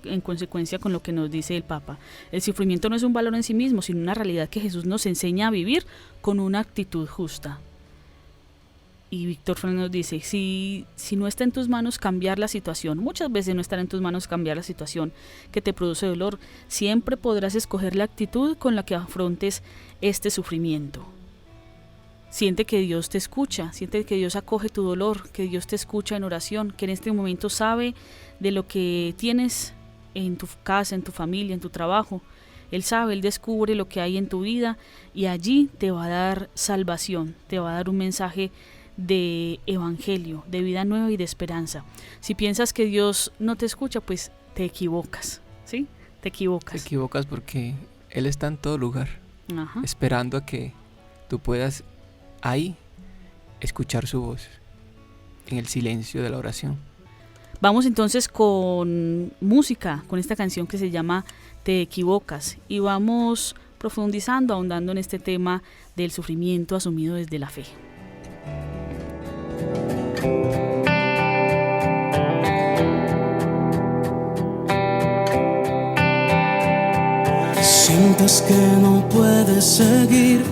En consecuencia con lo que nos dice el Papa, el sufrimiento no es un valor en sí mismo, sino una realidad que Jesús nos enseña a vivir con una actitud justa. Y Víctor Frank nos dice, si no está en tus manos cambiar la situación, muchas veces no estará en tus manos cambiar la situación que te produce dolor, siempre podrás escoger la actitud con la que afrontes este sufrimiento. Siente que Dios te escucha, siente que Dios acoge tu dolor, que Dios te escucha en oración, que en este momento sabe de lo que tienes en tu casa, en tu familia, en tu trabajo. Él sabe, Él descubre lo que hay en tu vida y allí te va a dar salvación, te va a dar un mensaje de evangelio, de vida nueva y de esperanza. Si piensas que Dios no te escucha, pues te equivocas, ¿sí? Te equivocas. Te equivocas porque Él está en todo lugar, esperando a que tú puedas ahí escuchar su voz, en el silencio de la oración. Vamos entonces con música, con esta canción que se llama Te equivocas, y vamos profundizando, ahondando en este tema del sufrimiento asumido desde la fe. Sientes que no puedes seguir,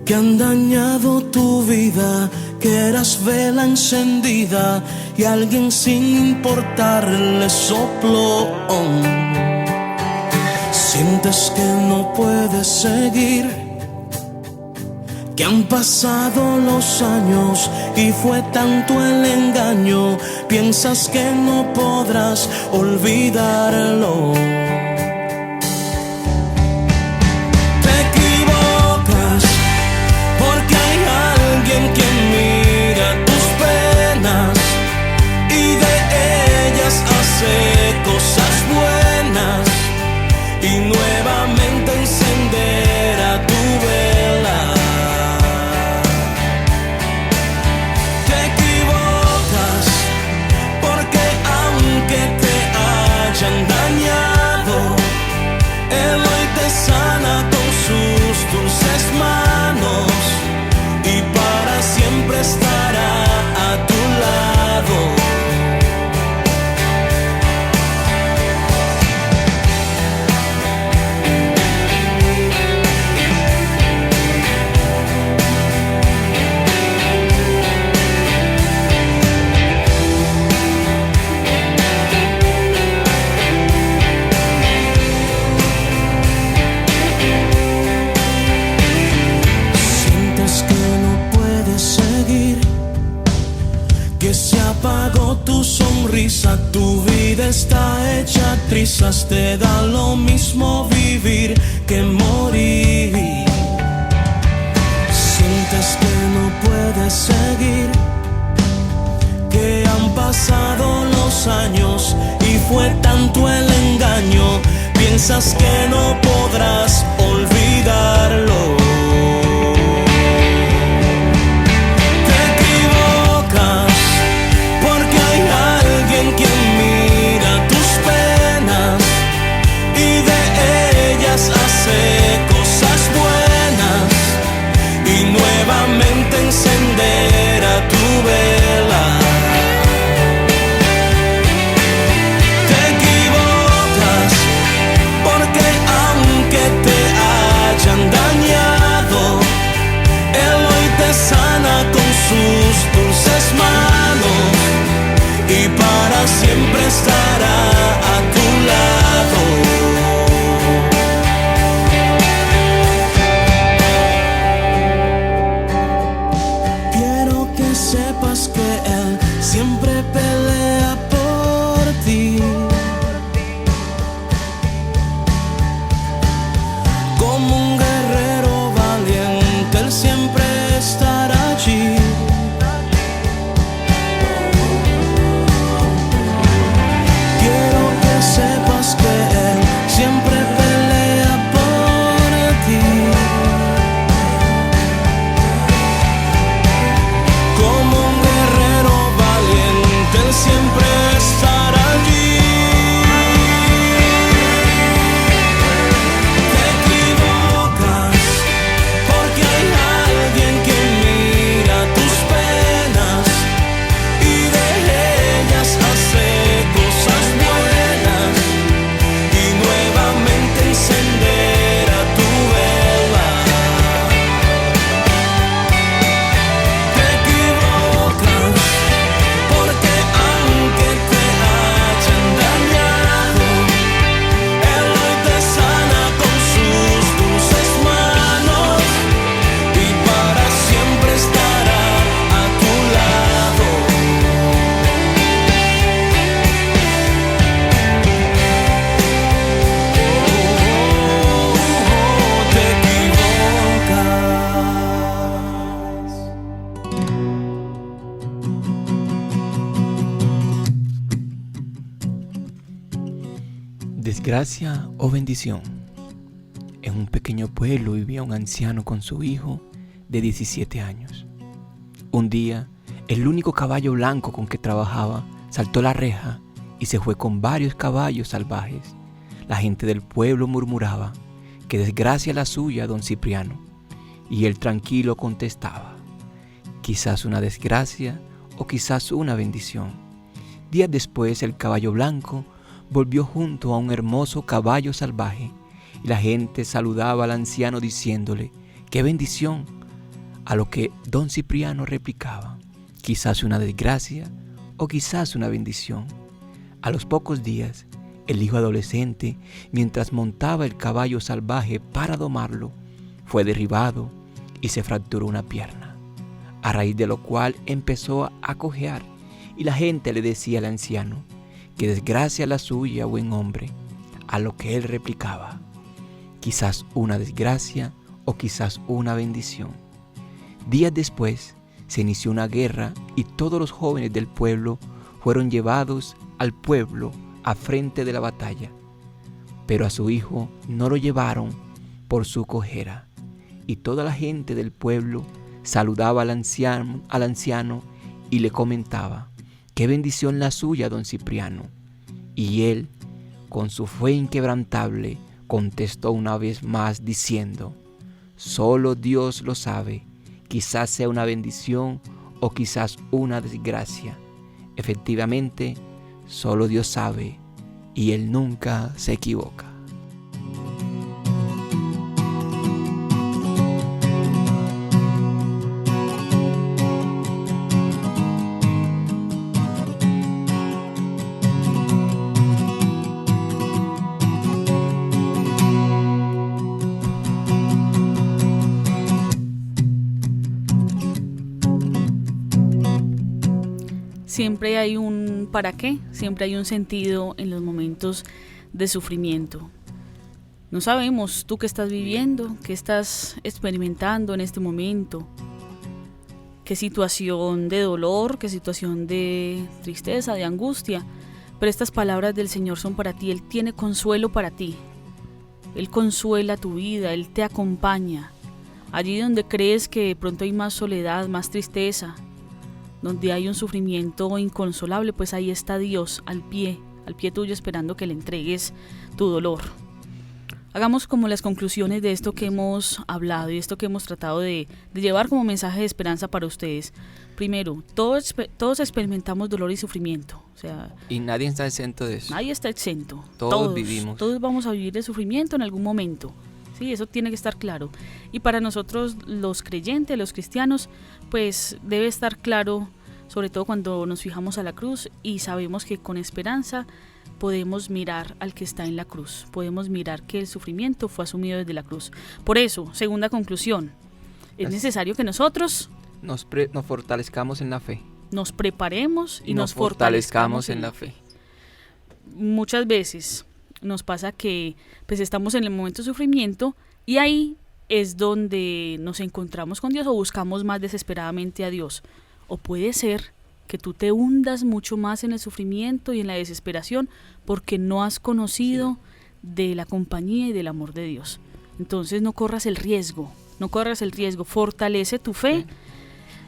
que han dañado tu vida, que eras vela encendida y alguien sin importarle sopló. Sientes que no puedes seguir, que han pasado los años y fue tanto el engaño, piensas que no podrás olvidarlo. Te equivocas porque hay alguien que mira tus penas y de ellas hace cosas buenas y nuevamente encenderá tu quizás te da lo mismo vivir que morir. Sientes que no puedes seguir, que han pasado los años y fue tanto el engaño. Piensas que no podrás olvidarlo. Te equivocas porque hay alguien quien mira tus penas y de ellas hace cosas buenas y nuevamente encenderá tu vela. Te equivocas porque aunque te hayan dañado, Él hoy te sana con sus dulces manos y para siempre estará a tu lado. Quiero que sepas que Él siempre pelea por ti. Como un guerrero valiente, Él siempre estará allí. Quiero que sepas que Él siempre pelea por ti. Como un guerrero valiente, Él siempre estará allí. Te equivocas porque hay alguien que mira tus penas y de ellas hace cosas buenas y nuevamente encenderá tu vela. Te equivocas porque aunque te hayan dañado, Él hoy te sana con sus dulces manos y para siempre estará a tu lado. Te equivocas. Desgracia o bendición. En un pequeño pueblo vivía un anciano con su hijo de 17 años. Un día, el único caballo blanco con que trabajaba saltó la reja y se fue con varios caballos salvajes. La gente del pueblo murmuraba: «¡Qué desgracia la suya, don Cipriano!». Y él tranquilo contestaba: «Quizás una desgracia o quizás una bendición». Días después, el caballo blanco volvió junto a un hermoso caballo salvaje y la gente saludaba al anciano diciéndole: «¡Qué bendición!». A lo que don Cipriano replicaba: «Quizás una desgracia o quizás una bendición». A los pocos días, el hijo adolescente, mientras montaba el caballo salvaje para domarlo, fue derribado y se fracturó una pierna, a raíz de lo cual empezó a cojear y la gente le decía al anciano: «¡Qué desgracia la suya, buen hombre!». A lo que él replicaba: «Quizás una desgracia o quizás una bendición». Días después se inició una guerra y todos los jóvenes del pueblo fueron llevados al pueblo a frente de la batalla, pero a su hijo no lo llevaron por su cojera, y toda la gente del pueblo saludaba al anciano y le comentaba: «¡Qué bendición la suya, don Cipriano!». Y él, con su fe inquebrantable, contestó una vez más diciendo: «Solo Dios lo sabe, quizás sea una bendición o quizás una desgracia. Efectivamente, solo Dios sabe y Él nunca se equivoca». Siempre hay un para qué, siempre hay un sentido en los momentos de sufrimiento. No sabemos tú qué estás viviendo, qué estás experimentando en este momento, qué situación de dolor, qué situación de tristeza, de angustia, pero estas palabras del Señor son para ti. Él tiene consuelo para ti. Él consuela tu vida, Él te acompaña. Allí donde crees que de pronto hay más soledad, más tristeza, donde hay un sufrimiento inconsolable, pues ahí está Dios al pie tuyo, esperando que le entregues tu dolor. Hagamos como las conclusiones de esto que hemos hablado y esto que hemos tratado de llevar como mensaje de esperanza para ustedes. Primero, todos experimentamos dolor y sufrimiento. O sea, Y nadie está exento de eso. nadie está exento. Todos vivimos. Todos vamos a vivir de sufrimiento en algún momento. Sí, eso tiene que estar claro. Y para nosotros los creyentes, los cristianos, pues debe estar claro, sobre todo cuando nos fijamos a la cruz y sabemos que con esperanza podemos mirar al que está en la cruz. Podemos mirar que el sufrimiento fue asumido desde la cruz. Por eso, segunda conclusión, es necesario que nosotros Nos fortalezcamos en la fe. nos preparemos y nos fortalezcamos en la fe. Muchas veces nos pasa que pues estamos en el momento de sufrimiento y ahí es donde nos encontramos con Dios o buscamos más desesperadamente a Dios. O puede ser que tú te hundas mucho más en el sufrimiento y en la desesperación porque no has conocido de la compañía y del amor de Dios. Entonces no corras el riesgo, fortalece tu fe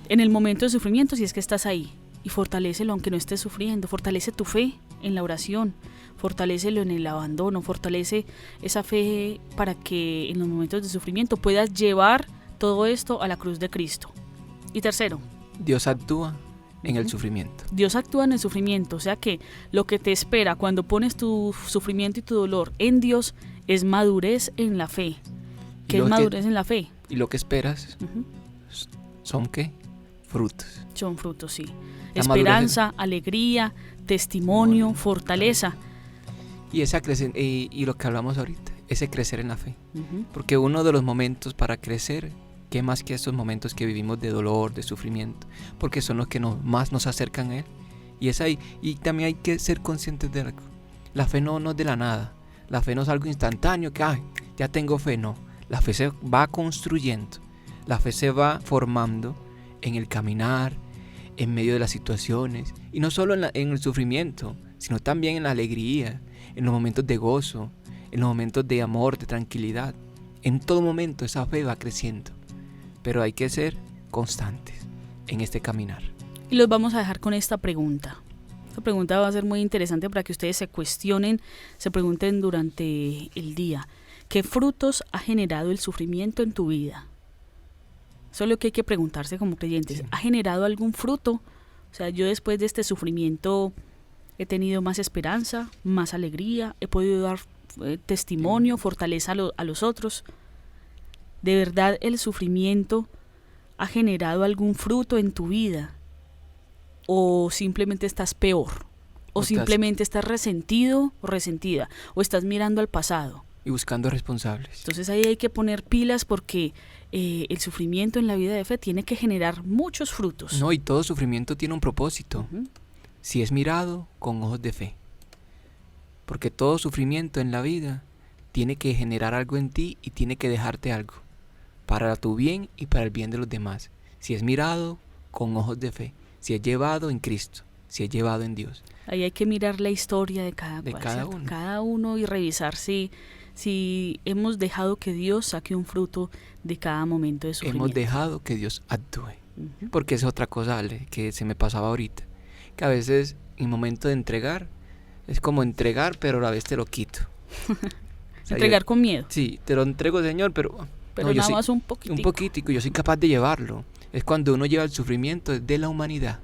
en el momento de sufrimiento si es que estás ahí, y fortalécelo aunque no estés sufriendo. Fortalece tu fe en la oración, fortalécelo en el abandono, fortalece esa fe para que en los momentos de sufrimiento puedas llevar todo esto a la cruz de Cristo. Y tercero, Dios actúa en el sufrimiento. Dios actúa en el sufrimiento, o sea que lo que te espera cuando pones tu sufrimiento y tu dolor en Dios es madurez en la fe. ¿Qué es madurez en la fe? Y lo que esperas son ¿qué? Frutos. Son frutos, sí. La Esperanza, alegría, testimonio, fortaleza. Y y lo que hablamos ahorita, ese crecer en la fe. Ujú. Porque uno de los momentos para crecer, ¿qué más que estos momentos que vivimos de dolor, de sufrimiento? Porque son los que más nos acercan a Él. Y es ahí. Y también hay que ser conscientes de algo. La fe no es de la nada. La fe no es algo instantáneo que, ya tengo fe. No. La fe se va construyendo. La fe se va formando en el caminar, en medio de las situaciones. Y no solo en el sufrimiento, sino también en la alegría, en los momentos de gozo, en los momentos de amor, de tranquilidad. En todo momento esa fe va creciendo. Pero hay que ser constantes en este caminar. Y los vamos a dejar con esta pregunta. Esta pregunta va a ser muy interesante para que ustedes se cuestionen, se pregunten durante el día. ¿Qué frutos ha generado el sufrimiento en tu vida? Eso es lo que hay que preguntarse como creyentes. Sí. ¿Ha generado algún fruto? O sea, yo después de este sufrimiento he tenido más esperanza, más alegría, he podido dar testimonio, fortaleza a los otros. ¿De verdad el sufrimiento ha generado algún fruto en tu vida? ¿O simplemente estás peor? ¿O simplemente estás resentido o resentida? ¿O estás mirando al pasado? Y buscando responsables. Entonces ahí hay que poner pilas porque el sufrimiento en la vida de fe tiene que generar muchos frutos. No, y todo sufrimiento tiene un propósito. Ujú. Si es mirado con ojos de fe. Porque todo sufrimiento en la vida tiene que generar algo en ti y tiene que dejarte algo. Para tu bien y para el bien de los demás. Si es mirado con ojos de fe. Si es llevado en Cristo. Si es llevado en Dios. Ahí hay que mirar la historia de cada cual, cada ¿cierto? uno. Cada uno y revisar si hemos dejado que Dios saque un fruto de cada momento de sufrimiento. Hemos dejado que Dios actúe. Ujú. Porque es otra cosa, Ale, que se me pasaba ahorita. Que a veces, en momento de entregar, es como entregar, pero a la vez te lo quito. O sea, Entregar con miedo, sí, te lo entrego, Señor, pero pero no, yo nada sí- más un poquitico. un poquitico, yo soy capaz de llevarlo. Es cuando uno lleva el sufrimiento desde la humanidad,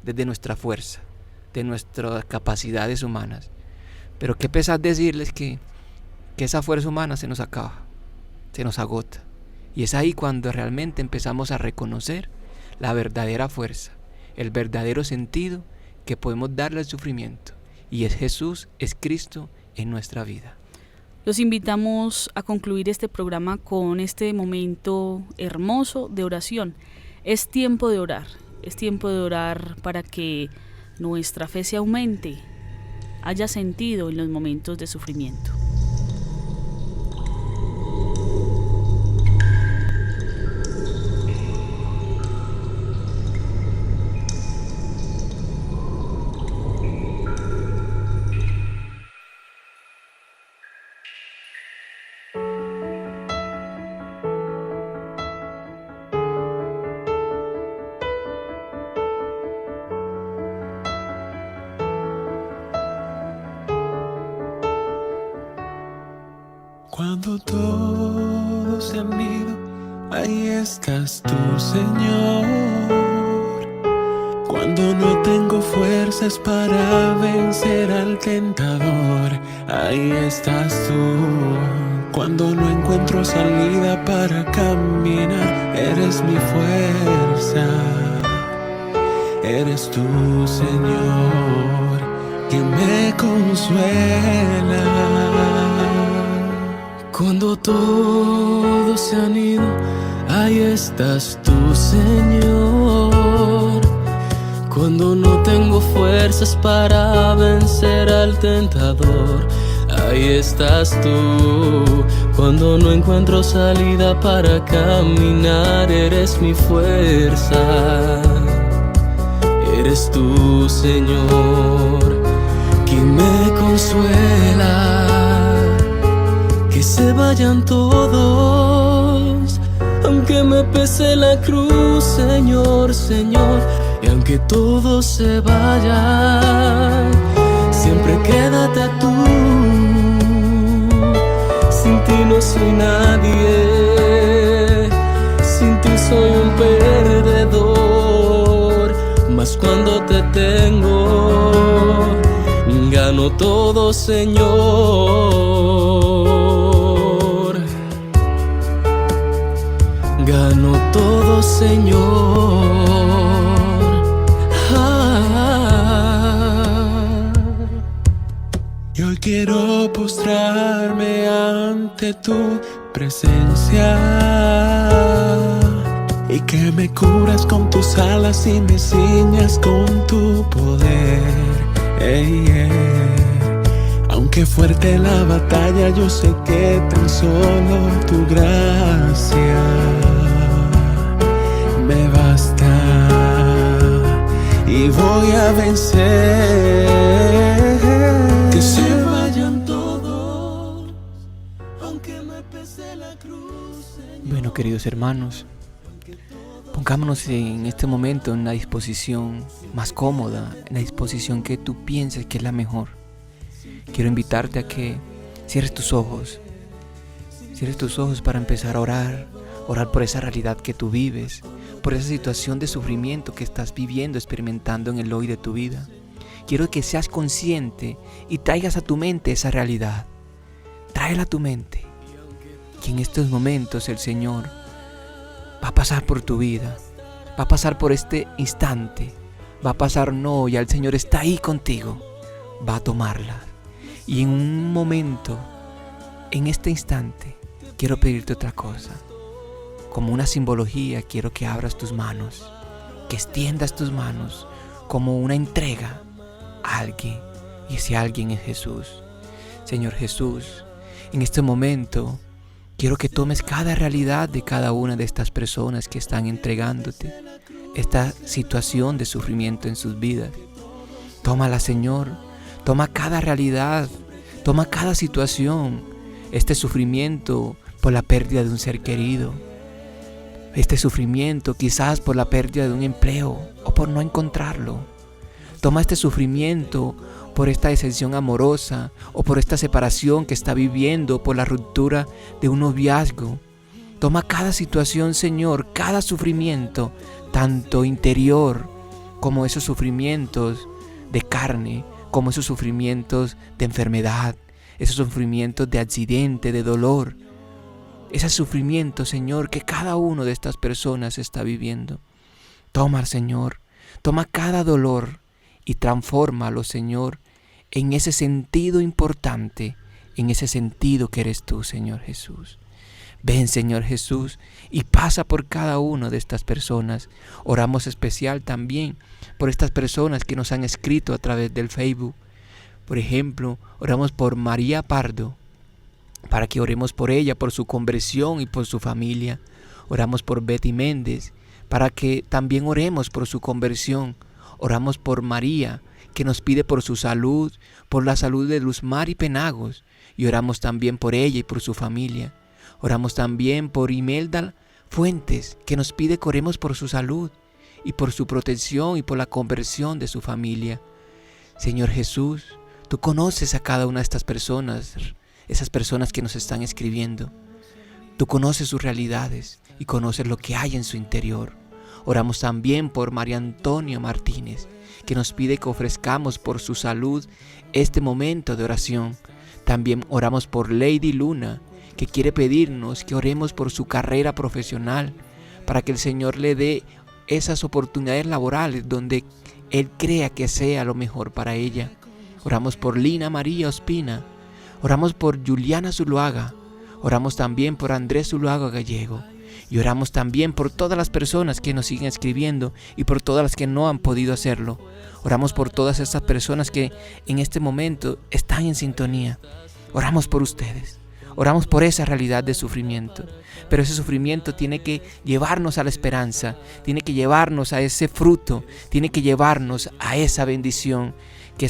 desde nuestra fuerza, de nuestras capacidades humanas. Pero qué pesar decirles que esa fuerza humana se nos acaba, se nos agota. Y es ahí cuando realmente empezamos a reconocer la verdadera fuerza, el verdadero sentido que podemos darle al sufrimiento. Y es Jesús, es Cristo en nuestra vida. Los invitamos a concluir este programa con este momento hermoso de oración. Es tiempo de orar para que nuestra fe se aumente haya sentido en los momentos de sufrimiento. Cuando todos se han ido, ahí estás tú, Señor. Cuando no tengo fuerzas para vencer al tentador, ahí estás tú. Cuando no encuentro salida para caminar, eres mi fuerza. Eres tú, Señor, quien me consuela. Cuando todos se han ido, ahí estás tú, Señor. Cuando no tengo fuerzas para vencer al tentador, ahí estás tú. Cuando no encuentro salida para caminar, eres mi fuerza. Eres tú, Señor, quien me consuela. Que se vayan todos, aunque me pese la cruz, Señor, Señor. Y aunque todos se vayan, siempre quédate tú. Sin ti no soy nadie, sin ti soy un perdedor. Mas cuando te tengo, gano todo, Señor. Gano todo, Señor. Y hoy quiero postrarme ante tu presencia, y que me cubras con tus alas y me ciñas con tu poder. Aunque fuerte la batalla, yo sé que tan solo tu gracia me basta y voy a vencer. Que se vayan todos, aunque me pese la cruz, Señor. Bueno, queridos hermanos, pongámonos en este momento en la disposición más cómoda, en la disposición que tú pienses que es la mejor. Quiero invitarte a que cierres tus ojos para empezar a orar por esa realidad que tú vives, por esa situación de sufrimiento que estás viviendo, experimentando en el hoy de tu vida. Quiero que seas consciente y traigas a tu mente esa realidad. Tráela a tu mente, que en estos momentos el Señor va a pasar por tu vida, va a pasar por este instante, va a pasar y el Señor está ahí contigo, va a tomarla. Y en un momento, en este instante, quiero pedirte otra cosa. Como una simbología, quiero que abras tus manos, que extiendas tus manos como una entrega a alguien, y ese alguien es Jesús. Señor Jesús, en este momento quiero que tomes cada realidad de cada una de estas personas que están entregándote esta situación de sufrimiento en sus vidas. Tómala, Señor. Toma cada realidad, toma cada situación, este sufrimiento por la pérdida de un ser querido, este sufrimiento quizás por la pérdida de un empleo o por no encontrarlo. Toma este sufrimiento por esta decepción amorosa o por esta separación que está viviendo, por la ruptura de un noviazgo. Toma cada situación, Señor, cada sufrimiento, tanto interior como esos sufrimientos de carne, como esos sufrimientos de enfermedad, esos sufrimientos de accidente, de dolor, ese sufrimiento, Señor, que cada uno de estas personas está viviendo. Toma, Señor, toma cada dolor y transfórmalo, Señor, en ese sentido importante, en ese sentido que eres tú, Señor Jesús. Ven, Señor Jesús, y pasa por cada una de estas personas. Oramos especial también por estas personas que nos han escrito a través del Facebook, Por ejemplo, oramos por María Pardo, para que oremos por ella, por su conversión y por su familia. Oramos por Betty Méndez, para que también oremos por su conversión. Oramos por María, que nos pide por su salud, por la salud de Luzmar y Penagos, y oramos también por ella y por su familia. Oramos también por Imelda Fuentes, que nos pide que oremos por su salud y por su protección y por la conversión de su familia. Señor Jesús, tú conoces a cada una de estas personas, esas personas que nos están escribiendo. Tú conoces sus realidades y conoces lo que hay en su interior. Oramos también por María Antonia Martínez, que nos pide que ofrezcamos por su salud este momento de oración. También oramos por Lady Luna, que quiere pedirnos que oremos por su carrera profesional, para que el Señor le dé esas oportunidades laborales donde Él crea que sea lo mejor para ella. Oramos por Lina María Ospina, oramos por Juliana Zuluaga, oramos también por Andrés Zuluaga Gallego, y oramos también por todas las personas que nos siguen escribiendo y por todas las que no han podido hacerlo. Oramos por todas estas personas que en este momento están en sintonía. Oramos por ustedes. Oramos por esa realidad de sufrimiento. Pero ese sufrimiento tiene que llevarnos a la esperanza, tiene que llevarnos a ese fruto, tiene que llevarnos a esa bendición que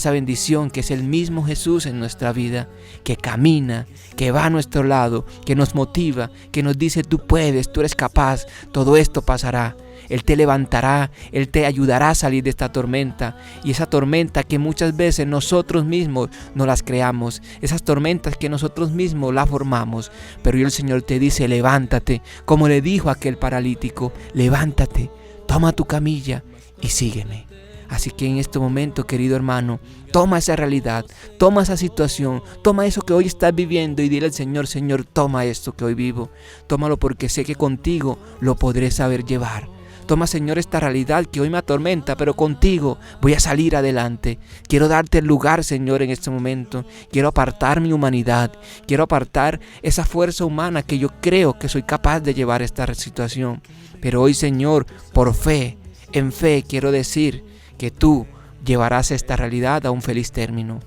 es el mismo Jesús en nuestra vida, que camina, que va a nuestro lado, que nos motiva, que nos dice: tú puedes, tú eres capaz, todo esto pasará. Él te levantará, Él te ayudará a salir de esta tormenta. Y esa tormenta que muchas veces nosotros mismos no las creamos, esas tormentas que nosotros mismos las formamos. Pero hoy el Señor te dice: levántate, como le dijo a aquel paralítico: levántate, toma tu camilla y sígueme. Así que en este momento, querido hermano, toma esa realidad, toma esa situación, toma eso que hoy estás viviendo y dile al Señor: Señor, toma esto que hoy vivo. Tómalo porque sé que contigo lo podré saber llevar. Toma, Señor, esta realidad que hoy me atormenta, pero contigo voy a salir adelante. Quiero darte el lugar, Señor, en este momento. Quiero apartar mi humanidad. Quiero apartar esa fuerza humana que yo creo que soy capaz de llevar esta situación. Pero hoy, Señor, por fe, en fe, quiero decir que tú llevarás esta realidad a un feliz término.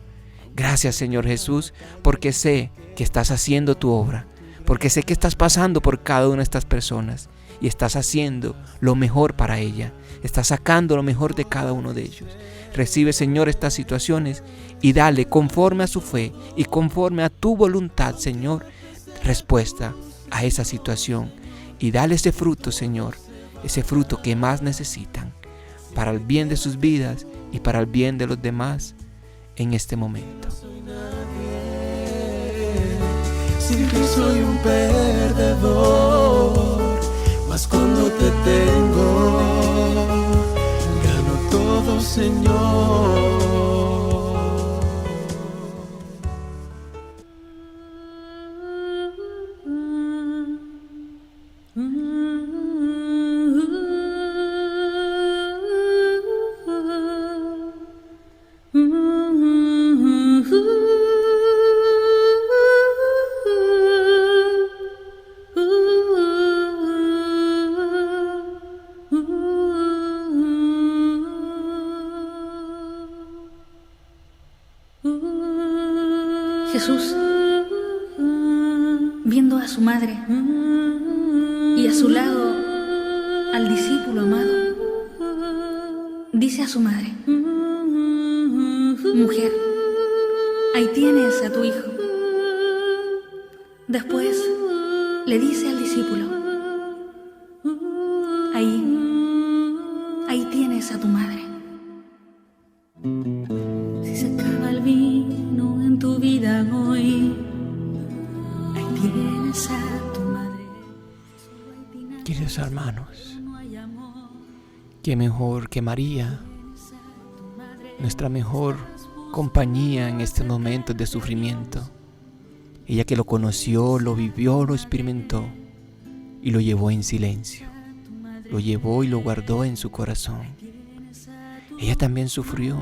Gracias, Señor Jesús, porque sé que estás haciendo tu obra, porque sé que estás pasando por cada una de estas personas y estás haciendo lo mejor para ella, estás sacando lo mejor de cada uno de ellos. Recibe, Señor, estas situaciones y dale, conforme a su fe y conforme a tu voluntad, Señor, respuesta a esa situación, y dale ese fruto, Señor, ese fruto que más necesitan, para el bien de sus vidas y para el bien de los demás en este momento. Sin ti soy un perdedor, mas cuando te tengo, gano todo, Señor. Jesús, viendo a su madre y a su lado al discípulo amado, dice a su madre: mujer, ahí tienes a tu hijo. Después le dice al discípulo: ahí tienes a tu madre. Si se acaba el vino en tu vida hoy, ahí tienes a tu madre. Queridos hermanos, qué mejor que María, nuestra mejor compañía en estos momentos de sufrimiento. Ella que lo conoció, lo vivió, lo experimentó y lo llevó en silencio. Lo llevó y lo guardó en su corazón. Ella también sufrió.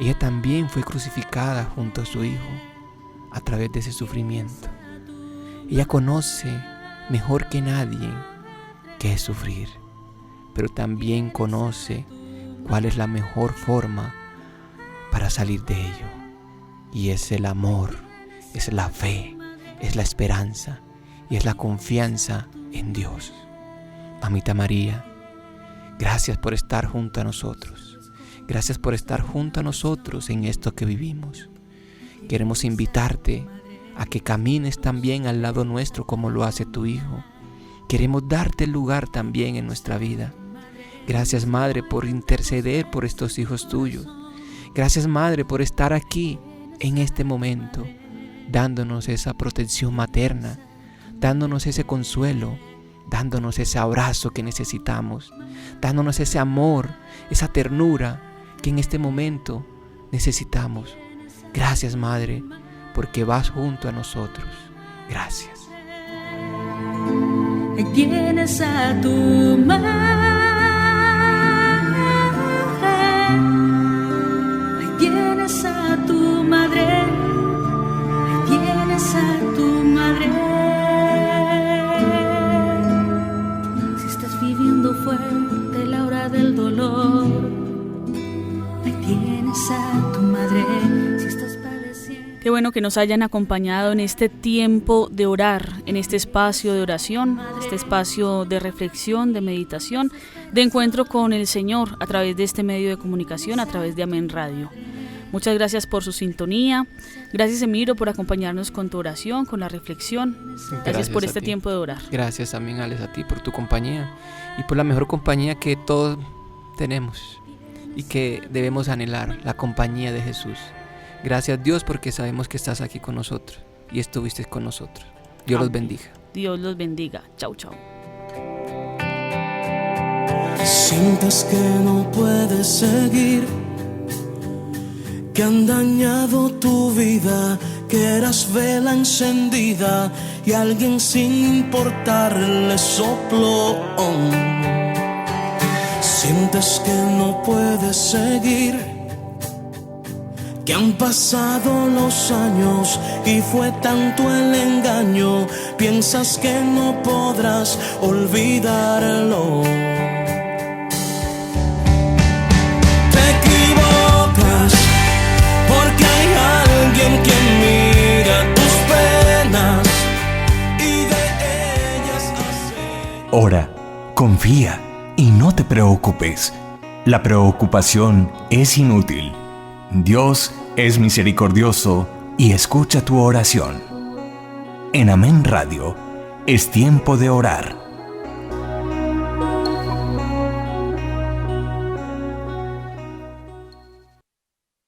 Ella también fue crucificada junto a su hijo a través de ese sufrimiento. Ella conoce mejor que nadie qué es sufrir, pero también conoce cuál es la mejor forma para salir de ello. Y es el amor, es la fe, es la esperanza y es la confianza en Dios. Mamita María, gracias por estar junto a nosotros. Gracias por estar junto a nosotros en esto que vivimos. Queremos invitarte a que camines también al lado nuestro como lo hace tu Hijo. Queremos darte el lugar también en nuestra vida. Gracias, Madre, por interceder por estos hijos tuyos. Gracias, Madre, por estar aquí en este momento, dándonos esa protección materna, dándonos ese consuelo, dándonos ese abrazo que necesitamos, dándonos ese amor, esa ternura que en este momento necesitamos. Gracias, Madre, porque vas junto a nosotros. Gracias. Ahí tienes a tu madre, ahí tienes a tu madre, ahí tienes a tu madre. Si estás viviendo fuerte la hora del dolor, ahí tienes a tu madre. Si estás padeciendo. Qué bueno que nos hayan acompañado en este tiempo de orar, en este espacio de oración, este espacio de reflexión, de meditación, de encuentro con el Señor a través de este medio de comunicación, a través de Amén Radio. Muchas gracias por su sintonía. Gracias, Emiro, por acompañarnos con tu oración, con la reflexión. Gracias por este tiempo de orar. Gracias también, Alex, a ti por tu compañía y por la mejor compañía que todos tenemos y que debemos anhelar, la compañía de Jesús. Gracias, Dios, porque sabemos que estás aquí con nosotros y estuviste con nosotros. Dios los bendiga. Dios los bendiga. Chau, chau. Sientes que no puedes seguir, que han dañado tu vida, que eras vela encendida y alguien sin importarle sopló. Sientes que no puedes seguir, que han pasado los años y fue tanto el engaño, piensas que no podrás olvidarlo. Te equivocas porque hay alguien que mira tus penas y de ellas hace. Ora, confía y no te preocupes. La preocupación es inútil. Dios es misericordioso y escucha tu oración. En Amén Radio, es tiempo de orar.